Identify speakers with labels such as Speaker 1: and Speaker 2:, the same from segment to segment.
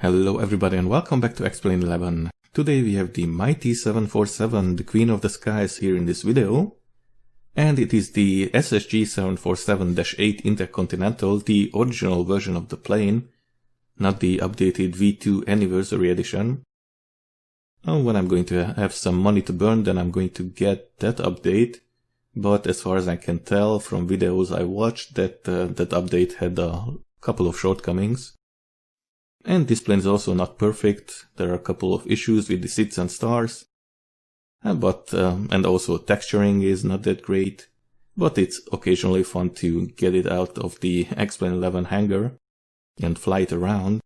Speaker 1: Hello everybody and welcome back to Xplane 11. Today we have the mighty 747, the queen of the skies, here in this video. And it is the SSG 747-8 Intercontinental, the original version of the plane, not the updated V2 Anniversary Edition. Now when I'm going to have some money to burn, then I'm going to get that update. But as far as I can tell from videos I watched, that update had a couple of shortcomings. And this plane is also not perfect. There are a couple of issues with the seats and stars. And also texturing is not that great. But it's occasionally fun to get it out of the Xplane 11 hangar and fly it around.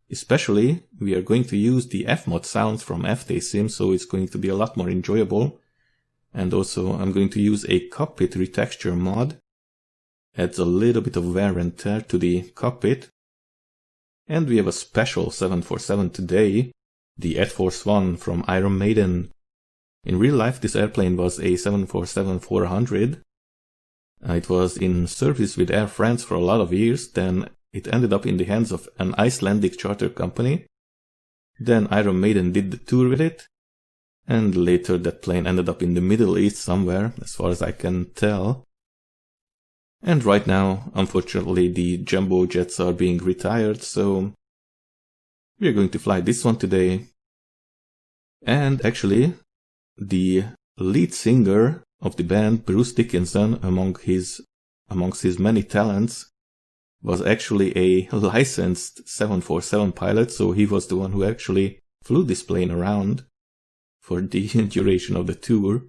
Speaker 1: Especially, we are going to use the FMOD sounds from ftsim, so it's going to be a lot more enjoyable. And also I'm going to use a cockpit retexture mod. Adds a little bit of wear and tear to the cockpit. And we have a special 747 today, the Air Force One from Iron Maiden. In real life this airplane was a 747-400. It was in service with Air France for a lot of years, then it ended up in the hands of an Icelandic charter company. Then Iron Maiden did the tour with it. And later that plane ended up in the Middle East somewhere, as far as I can tell. And right now, unfortunately, the jumbo jets are being retired, so we're going to fly this one today. And actually, the lead singer of the band, Bruce Dickinson, amongst his many talents, was actually a licensed 747 pilot, so he was the one who actually flew this plane around for the duration of the tour.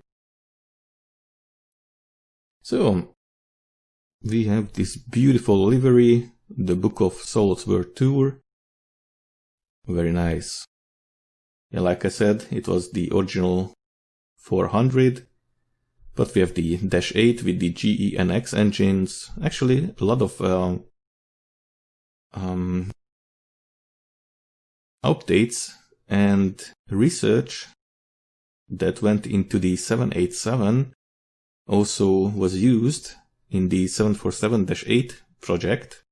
Speaker 1: So, we have this beautiful livery, the Book of Souls World Tour. Very nice. Yeah, like I said, it was the original 400, but we have the Dash 8 with the GE/NX engines. Actually, a lot of updates and research that went into the 787 also was used in the 747-8 project.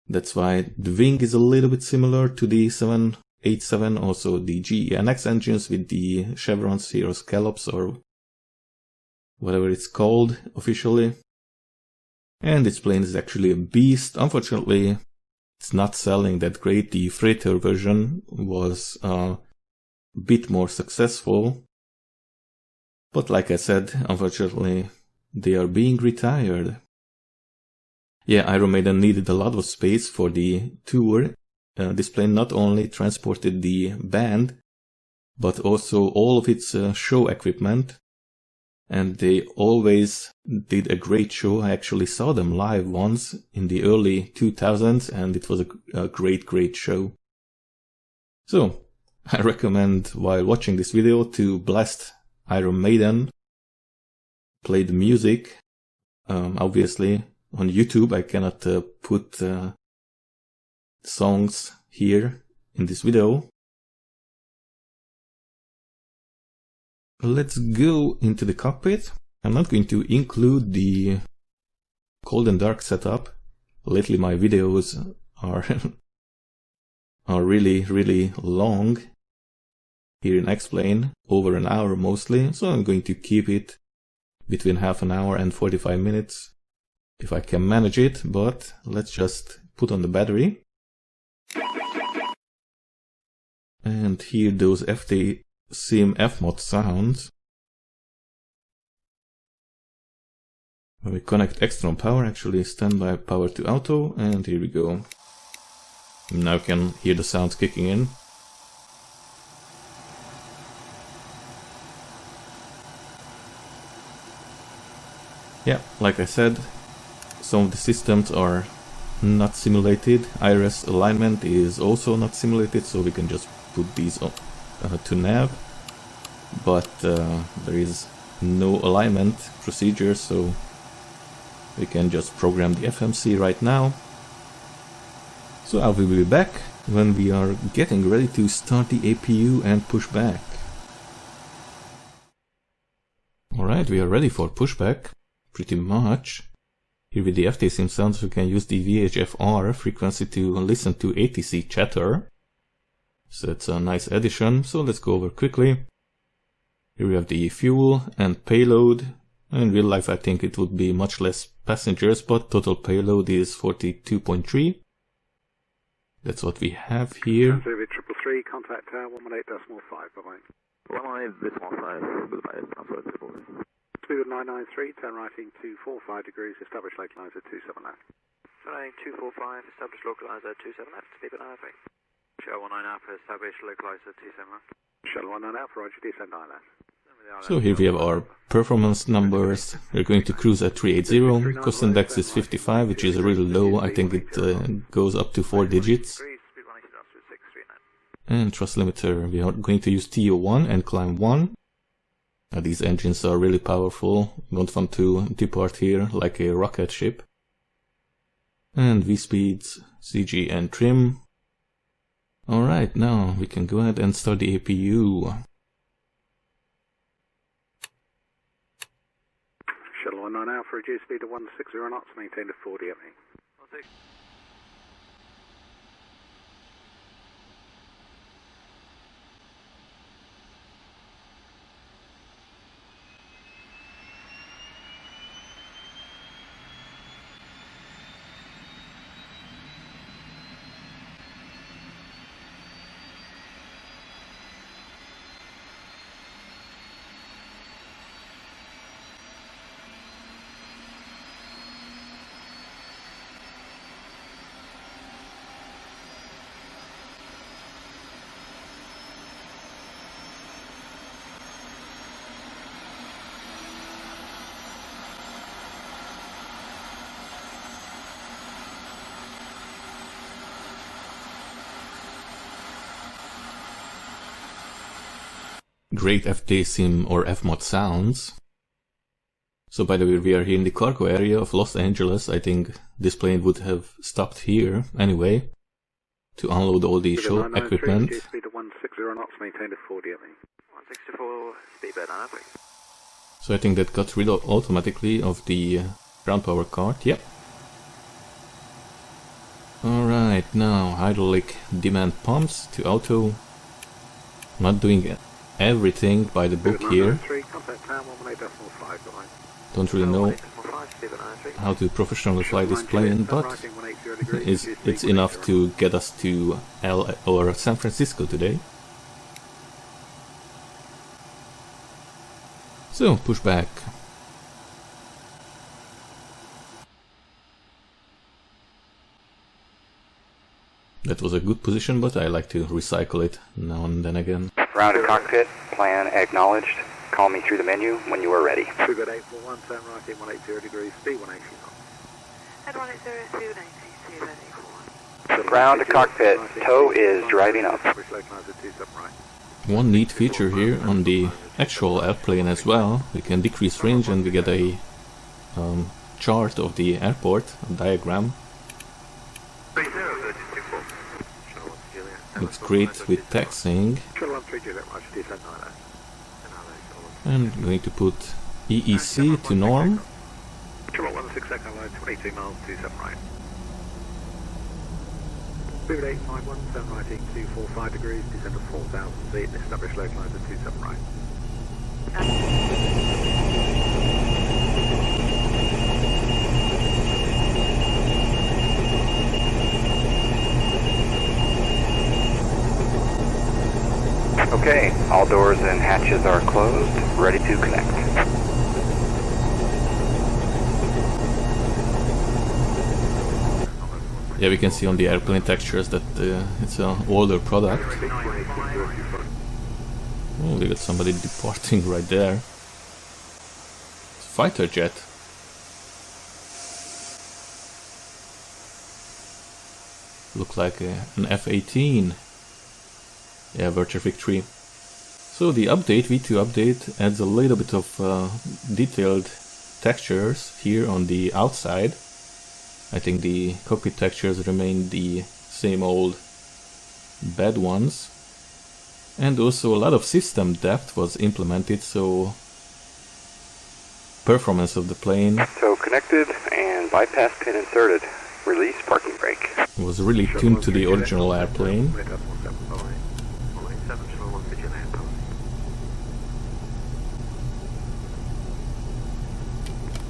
Speaker 1: That's why the wing is a little bit similar to the 787, also the GE/NX engines with the chevrons here, or scallops, or whatever it's called officially. And this plane is actually a beast. Unfortunately, it's not selling that great. The freighter version was a bit more successful. But like I said, unfortunately, they are being retired. Yeah, Iron Maiden needed a lot of space for the tour. This plane not only transported the band, but also all of its show equipment. And they always did a great show. I actually saw them live once in the early 2000s, and it was a great show. So, I recommend while watching this video to blast Iron Maiden. Play the music. Obviously, on YouTube I cannot put songs here in this video. Let's go into the cockpit. I'm not going to include the cold and dark setup. Lately my videos are really long here in Xplane, over an hour mostly, so I'm going to keep it between half an hour and 45 minutes, if I can manage it, but let's just put on the battery. And hear those ftsim FMOD sounds. When we connect external power, actually standby power to auto, and here we go. Now you can hear the sounds kicking in. Yeah, like I said, some of the systems are not simulated. IRS alignment is also not simulated, so we can just put these on, to nav. But there is no alignment procedure, so we can just program the FMC right now. So I will be back when we are getting ready to start the APU and pushback. Alright, we are ready for pushback. Pretty much. Here with the ftsim sounds, we can use the VHF-R frequency to listen to ATC chatter. So it's a nice addition. So let's go over quickly. Here we have the fuel and payload. In real life I think it would be much less passengers, but total payload is 42.3. That's what we have here.
Speaker 2: 333, contact tower 118.5, bye-bye. 118.5, goodbye, Speed 993, turn righting 245 degrees, establish localizer 27 left. Running 245, establish localizer 27 left, speed 993. Shell 19 Alpha, establish localizer 27 left. Shell 19 Alpha, roger, descend 9 left.
Speaker 1: So here we have our performance numbers. We're going to cruise at 380, cost index is 55, which is really low. I think it goes up to 4 digits. And thrust limiter, we are going to use TO1 and climb 1. These engines are really powerful. You don't want to depart here like a rocket ship. And V-speeds, CG and trim. Alright, now we can go ahead and start the APU.
Speaker 2: Shuttle 19 Alpha, reduce speed to 160 knots, maintain to 40 at me.
Speaker 1: Great ftsim or FMOD sounds. So by the way, we are here in the cargo area of Los Angeles. I think this plane would have stopped here anyway to unload all the show equipment.
Speaker 2: Speed to 160 knots, maintain to 40 at me. 164, speed bed on.
Speaker 1: So I think that got rid of automatically of the ground power cart. Yep. Alright, now hydraulic demand pumps to auto. Not doing everything by the book here. Don't really know how to professionally fly this plane, but it's enough to get us to LA or San Francisco today. So, pushback. That was a good position, but I like to recycle it now and then again.
Speaker 3: Rounded cockpit, plan acknowledged. Call me through the menu when you are ready.
Speaker 2: Pushback 841, turn right in 180 degrees, speed 180 knots.
Speaker 4: At 180, 180,
Speaker 3: Ground cockpit, tow is driving up.
Speaker 1: One neat feature here on the actual airplane as well, we can decrease range and we get a chart of the airport, a diagram. It's great with taxiing. And I'm going to put EEC to norm.
Speaker 2: Speed 851, turn right in 245 degrees, descend to 4,000 feet, establish localizer 27 right.
Speaker 3: Okay, all doors and hatches are closed, ready to connect.
Speaker 1: Yeah, we can see on the airplane textures that it's an older product. Oh, we got somebody departing right there. It's a fighter jet. Look like an F-18. Yeah, Virtual Victory. So the update, V2 update, adds a little bit of detailed textures here on the outside. I think the cockpit textures remain the same old bad ones. And also a lot of system depth was implemented, so performance of the plane.
Speaker 3: So connected and Bypass pin inserted. Release parking brake.
Speaker 1: It was really tuned to the original airplane.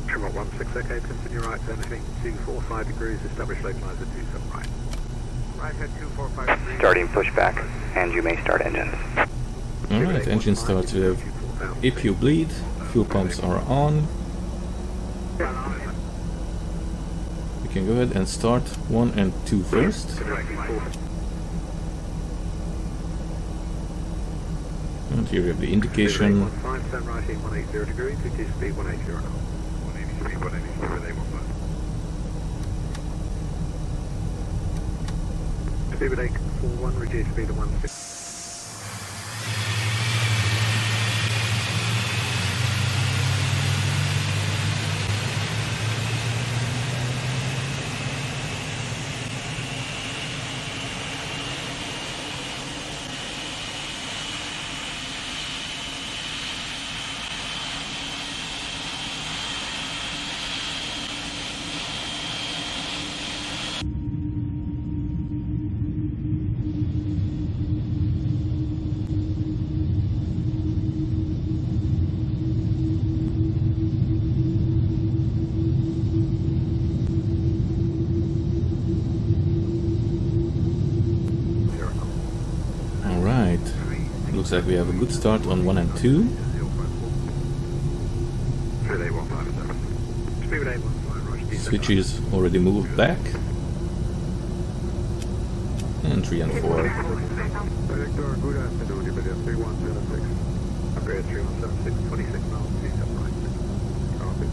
Speaker 2: Trim up 16, okay, continue right, turn heading 245 degrees, establish localizer 27 right. Right head 245 degrees.
Speaker 3: Starting pushback, and you may start engines.
Speaker 1: Alright, engine starts. We have APU bleed, fuel pumps are on. We can go ahead and start 1 and 2 first. And here we have the indication.
Speaker 2: 15, turn right in 180 degrees, reduce speed 180 knots. 180 speed, 180 speed, 180. Speed 841, reduce speed to 160.
Speaker 1: Looks like we have a good start on 1 and 2. Switches already moved back. And 3 and 4.
Speaker 2: Good afternoon, Iberia 3176. Upgrade 3176, 26 miles, 27 right. Copy.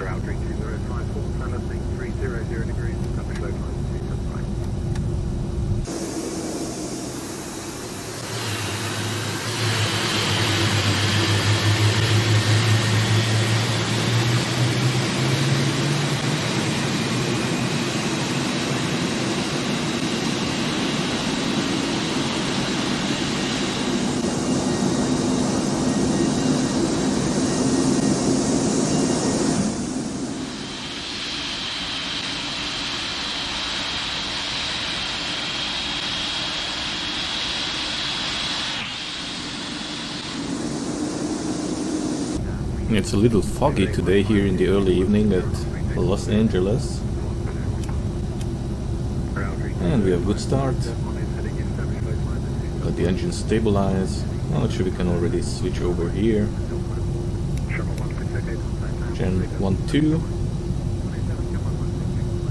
Speaker 2: Ground 32054, turn listening 300 degrees, establish localizer 27 right.
Speaker 1: It's a little foggy today here in the early evening at Los Angeles. And we have a good start. Got the engine stabilized. Well, actually we can already switch over here. Gen 1-2.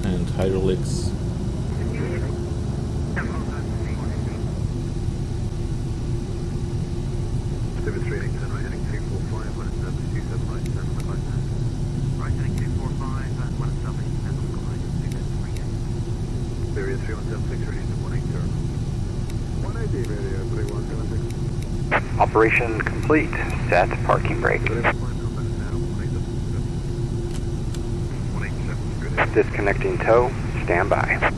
Speaker 1: And hydraulics.
Speaker 3: Operation complete. Set parking brake. Disconnecting tow. Stand by.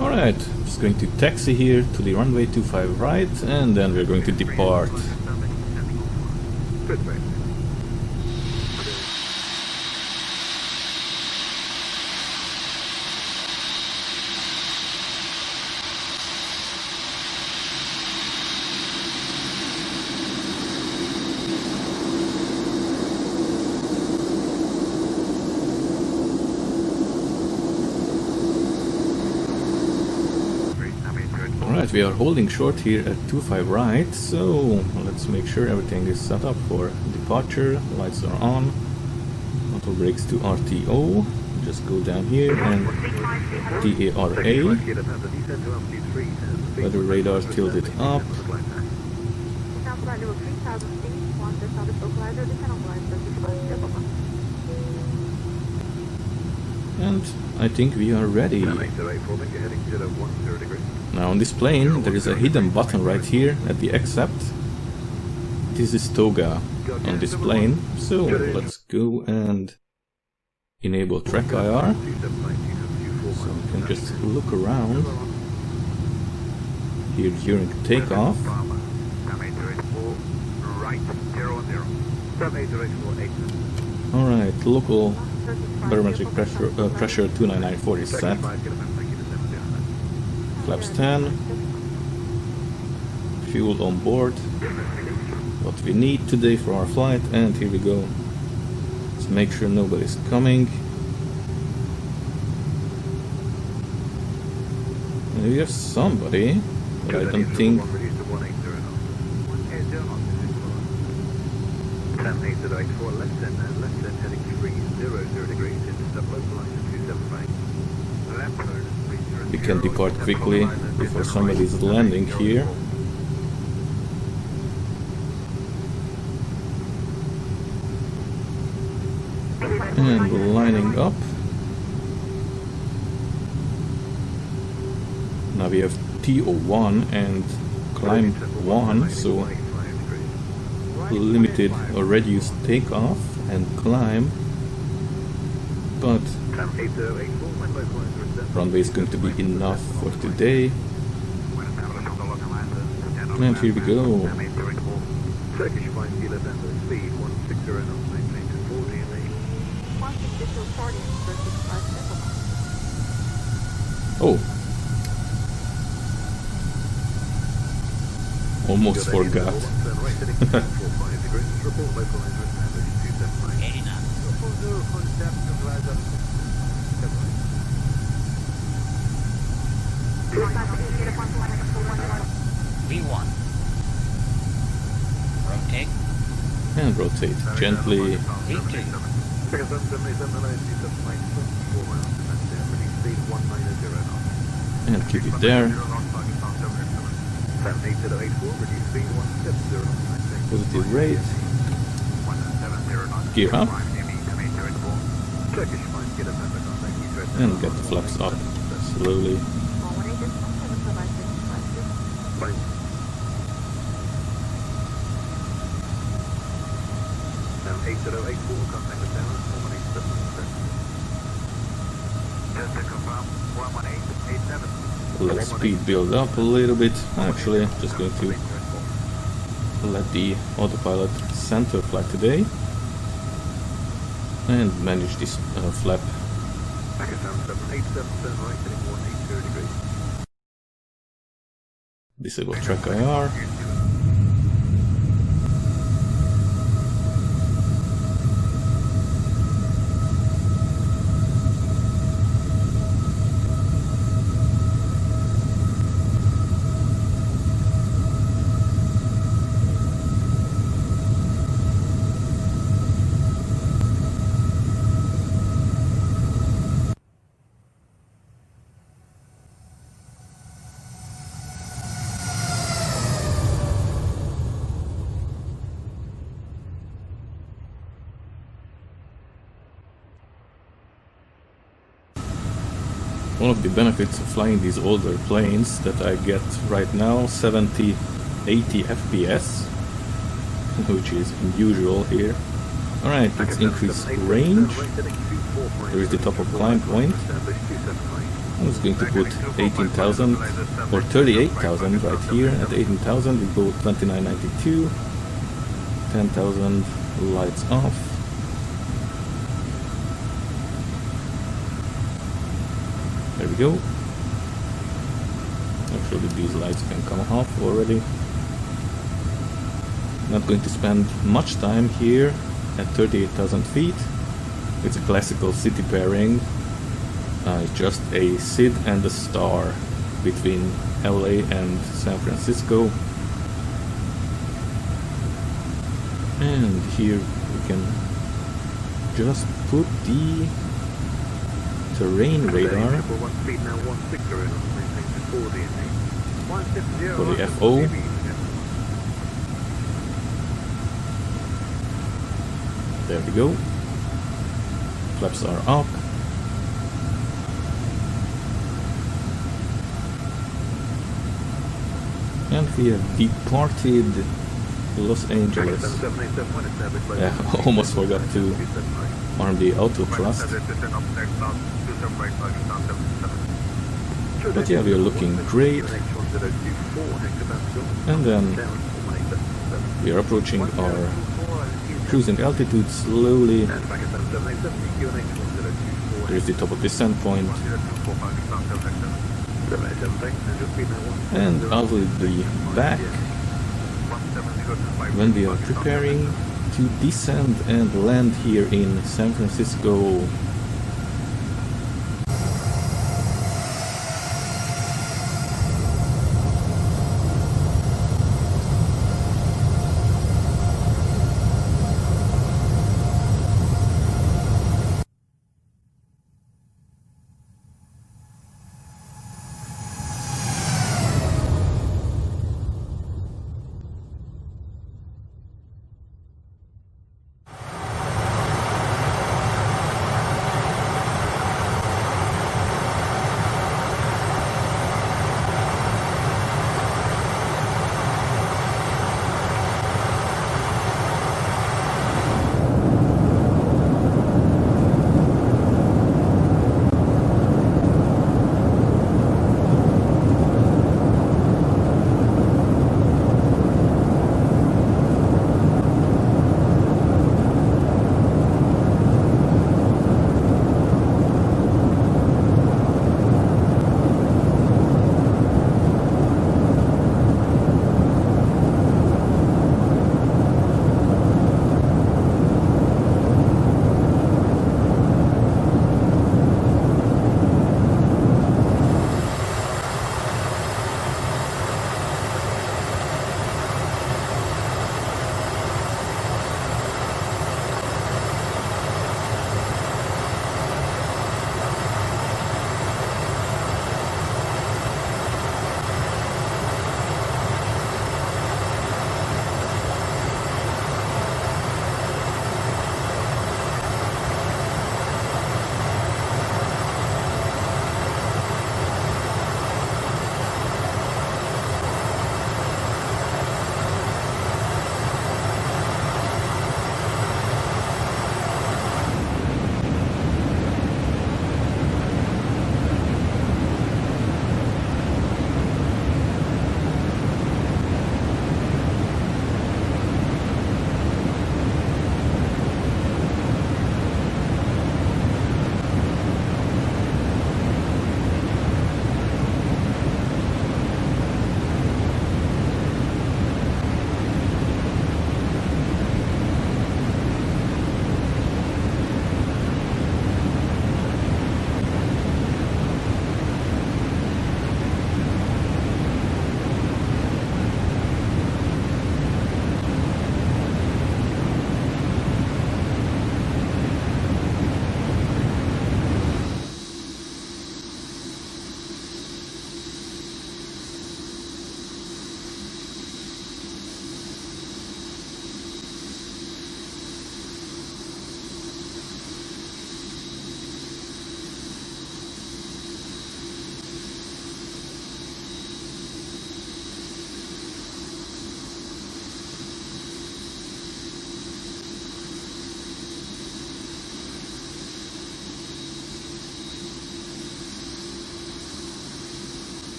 Speaker 1: Alright, just going to taxi here to the runway 25 right, and then we're going to depart. Alright, we are holding short here at 25 right, so let's make sure everything is set up for departure. Lights are on. Auto brakes to RTO. Just go down here and DARA. Weather radar tilted up. And I think we are ready. Now on this plane there is a hidden button right here at the accept. This is toga on this plane, so let's go and enable track IR. So we can just look around here during takeoff. Alright, local barometric pressure 29940 is set. Flaps 10. Fuel on board. What we need today for our flight, and here we go. Let's make sure nobody's coming. And we have somebody, but I don't think. We can depart quickly before somebody is landing here. And lining up. Now we have TO1 and climb 1, so limited or reduced takeoff and climb, but runway is going to be enough for today. And here we go. Oh, almost forgot.
Speaker 5: V1. Rotate.
Speaker 1: And rotate gently.
Speaker 5: V2.
Speaker 1: And keep it there. Positive rate. Gear up. And get the flaps up slowly. Let speed build up a little bit. Actually, just going to let the autopilot center fly today and manage this flap. Disable track IR. One of the benefits of flying these older planes that I get right now, 70, 80 FPS, which is unusual here. Alright, let's increase range. There is the top of climb point. I was going to put 18,000 or 38,000 right here. At 18,000 we go 2992, 10,000 lights off. There we go. Actually these lights can come off already. Not going to spend much time here at 38,000 feet. It's a classical city pairing. It's just a SID and a star between LA and San Francisco. And here we can just put the terrain radar for the FO. There we go. Flaps are up. And we have departed Los Angeles. Yeah, almost forgot to arm the auto thrust. But yeah, we are looking great. And then we are approaching our cruising altitude slowly. There's the top of descent point. And out of the back, when we are preparing to descend and land here in San Francisco.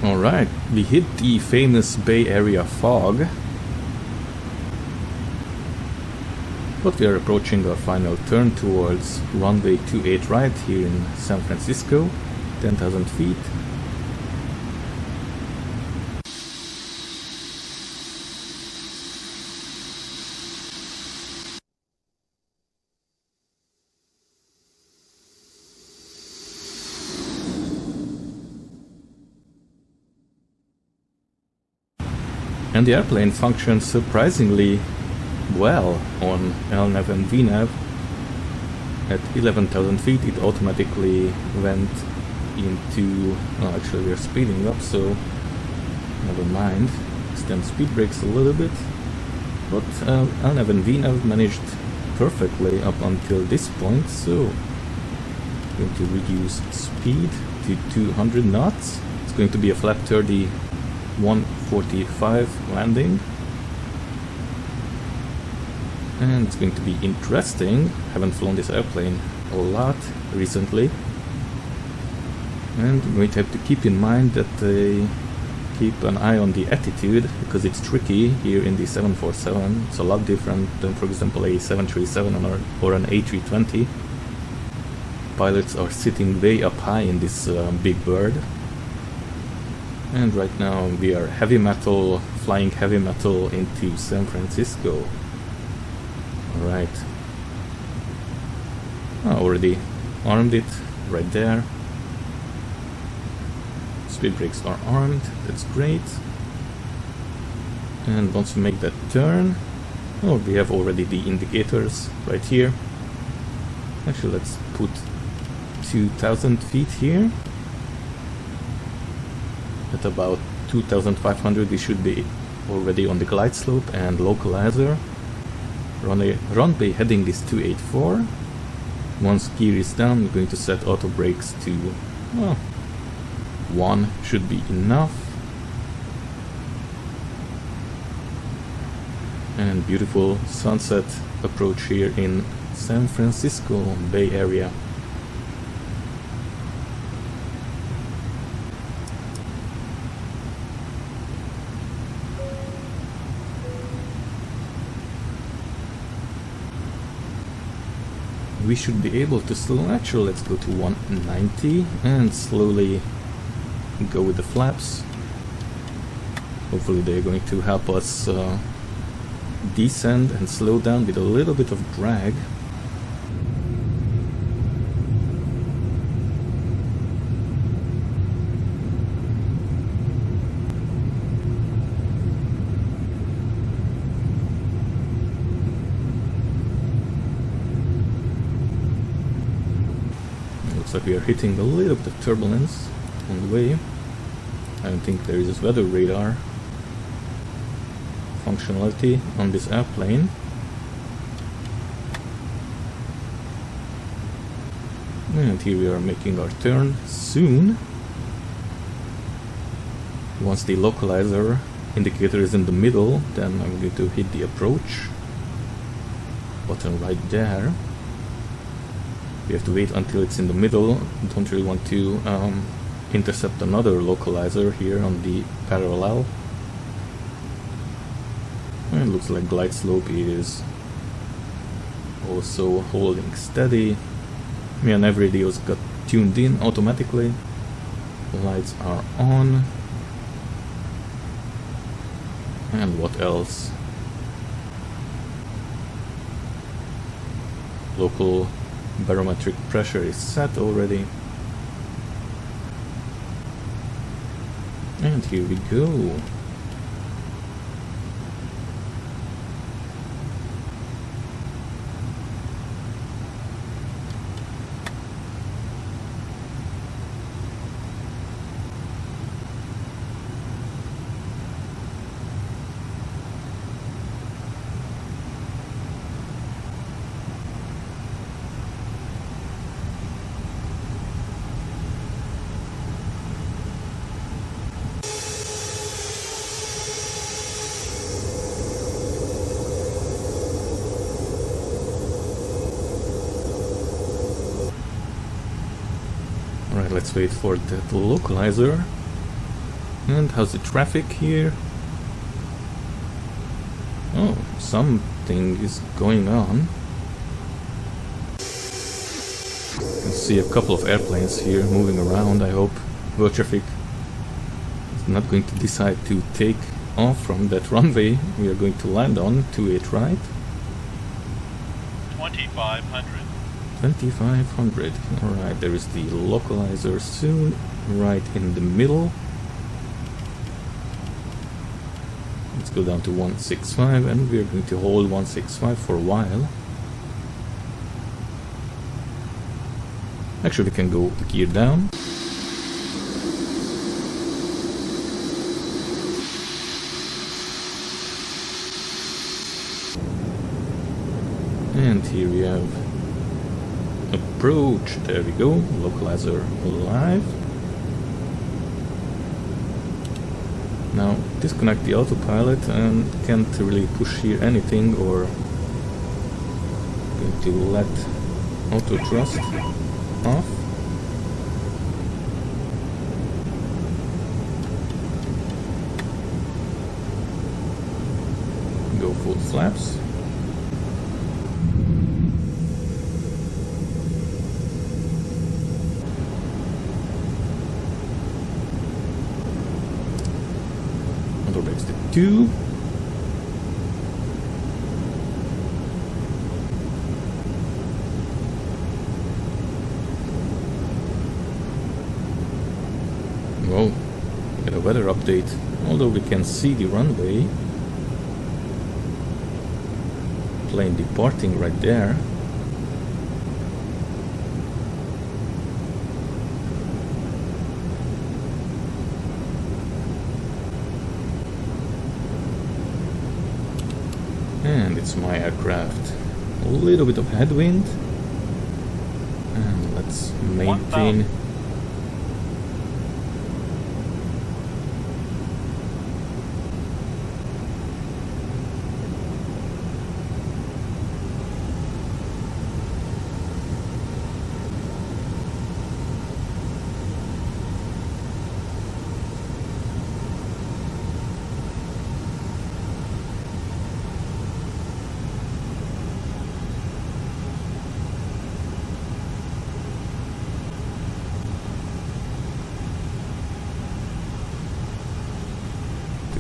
Speaker 1: Alright, we hit the famous Bay Area fog. But we are approaching our final turn towards runway 28 right here in San Francisco, 10,000 feet. And the airplane functions surprisingly well on LNAV and VNAV. At 11,000 feet it automatically went into... oh, actually we are speeding up, so never mind. Extend speed brakes a little bit. but LNAV and VNAV managed perfectly up until this point, so I'm going to reduce speed to 200 knots. It's going to be a flap 30 145 landing. And it's going to be interesting. Haven't flown this airplane a lot recently. And I'm going to have to keep in mind that they keep an eye on the attitude, because it's tricky here in the 747. It's a lot different than, for example, a 737 or an A320. Pilots are sitting way up high in this big bird. And right now we are heavy metal, flying heavy metal into San Francisco. Alright. I already armed it right there. Speed brakes are armed, that's great. And once we make that turn, oh, we have already the indicators right here. Actually, let's put 2,000 feet here. At about 2,500 we should be already on the glide slope and localizer. Runway heading is 284. Once gear is down, I'm going to set auto brakes to, well, 1 should be enough. And beautiful sunset approach here in San Francisco Bay Area. We should be able to slow. Actually, let's go to 190 and slowly go with the flaps. Hopefully they're going to help us descend and slow down with a little bit of drag. Looks like we are hitting a little bit of turbulence on the way. I don't think there is weather radar functionality on this airplane. And here we are making our turn soon. Once the localizer indicator is in the middle, then I'm going to hit the approach button right there. We have to wait until it's in the middle. Don't really want to intercept another localizer here on the parallel. And it looks like glide slope is also holding steady. Me and every radios got tuned in automatically. Lights are on. And what else? Local barometric pressure is set already. And here we go. Alright, let's wait for that localizer. And how's the traffic here? Oh, something is going on. You can see a couple of airplanes here moving around. I hope world traffic is not going to decide to take off from that runway we are going to land on to it, right?
Speaker 6: 2500.
Speaker 1: 2500. Alright, there is the localizer soon, right in the middle. Let's go down to 165, and we are going to hold 165 for a while. Actually, we can go gear down. And here we have approach. There we go. Localizer live. Now disconnect the autopilot and can't really push here anything, or going to let auto thrust off. Go full flaps. Motor brakes to 2. Whoa, get a weather update. Although we can see the runway. Plane departing right there. And it's my aircraft. A little bit of headwind. And let's maintain.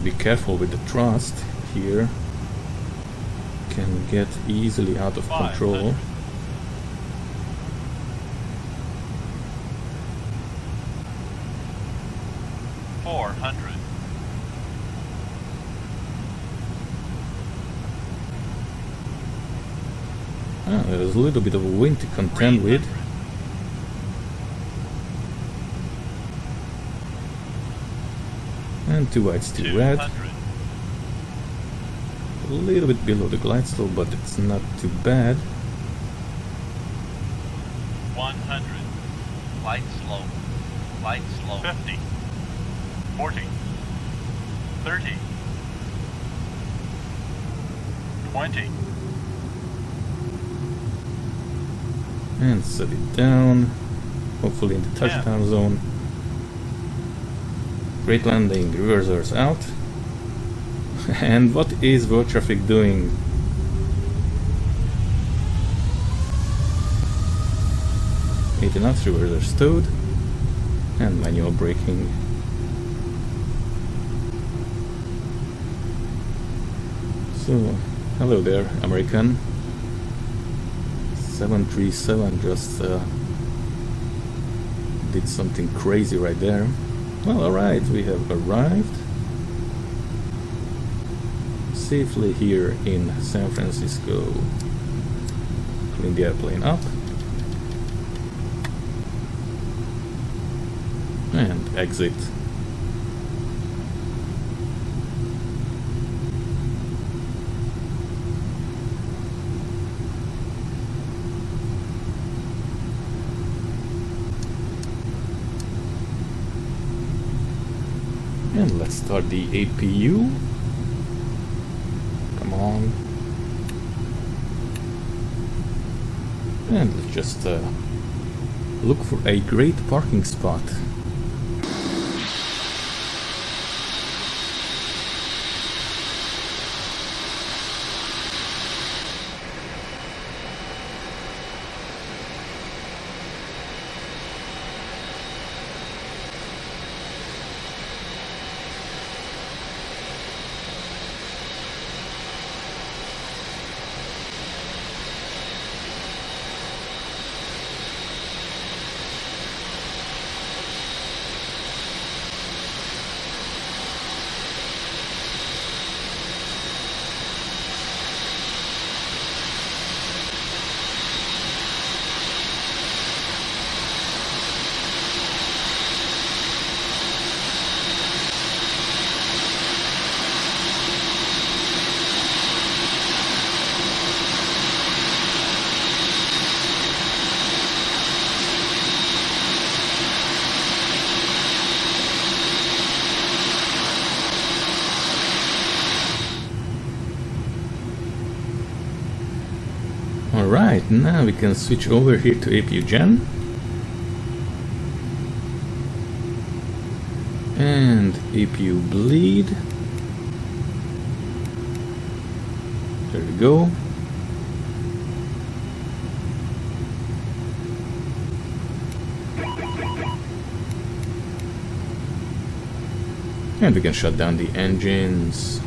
Speaker 1: Be careful with the thrust here, can get easily out of control. There's a little bit of wind to contend with. And 2 whites to red. A little bit below the glide slope, but it's not too bad.
Speaker 6: 100. Light slow. Light slow. 50. 40. 30. 20.
Speaker 1: And set it down. Hopefully in the touchdown zone. Great landing, reversers out. And what is world traffic doing? Eight knots, reversers stowed. And manual braking. So, hello there, American. 737 just did something crazy right there. Well, alright, we have arrived safely here in San Francisco. Clean the airplane up. And exit. And let's start the APU. Come on. And let's just look for a great parking spot. Alright, now we can switch over here to APU Gen. And APU Bleed. There we go. And we can shut down the engines.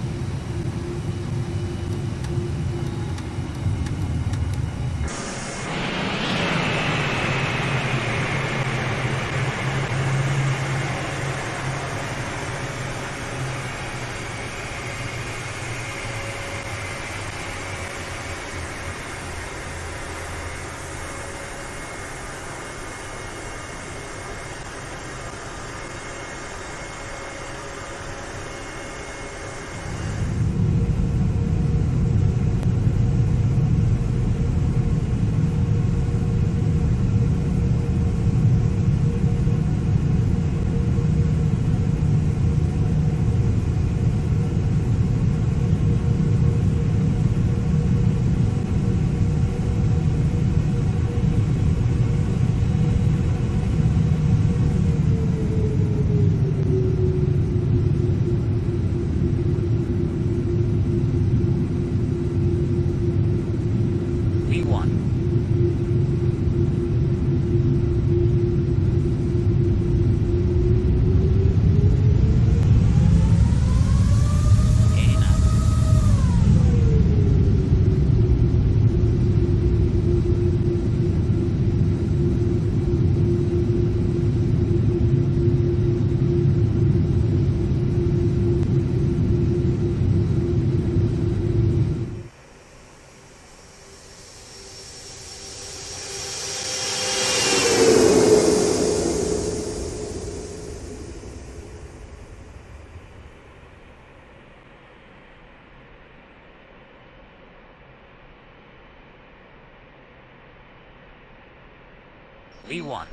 Speaker 5: V1.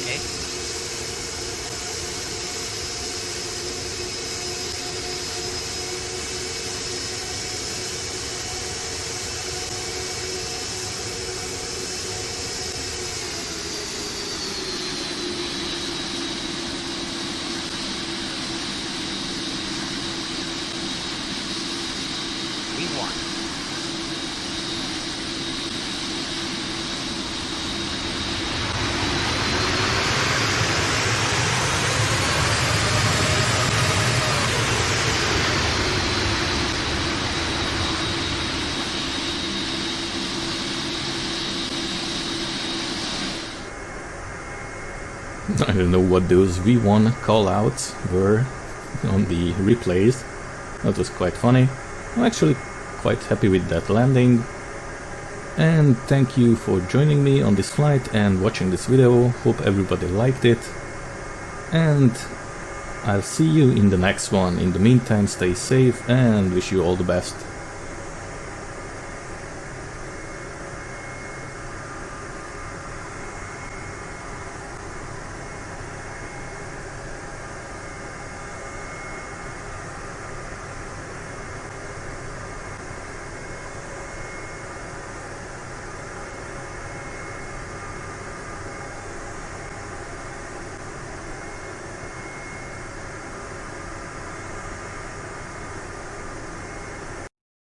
Speaker 5: Okay. V1.
Speaker 1: I don't know what those V1 callouts were on the replays. That was quite funny. I'm actually quite happy with that landing. And thank you for joining me on this flight and watching this video. Hope everybody liked it. And I'll see you in the next one. In the meantime, stay safe and wish you all the best.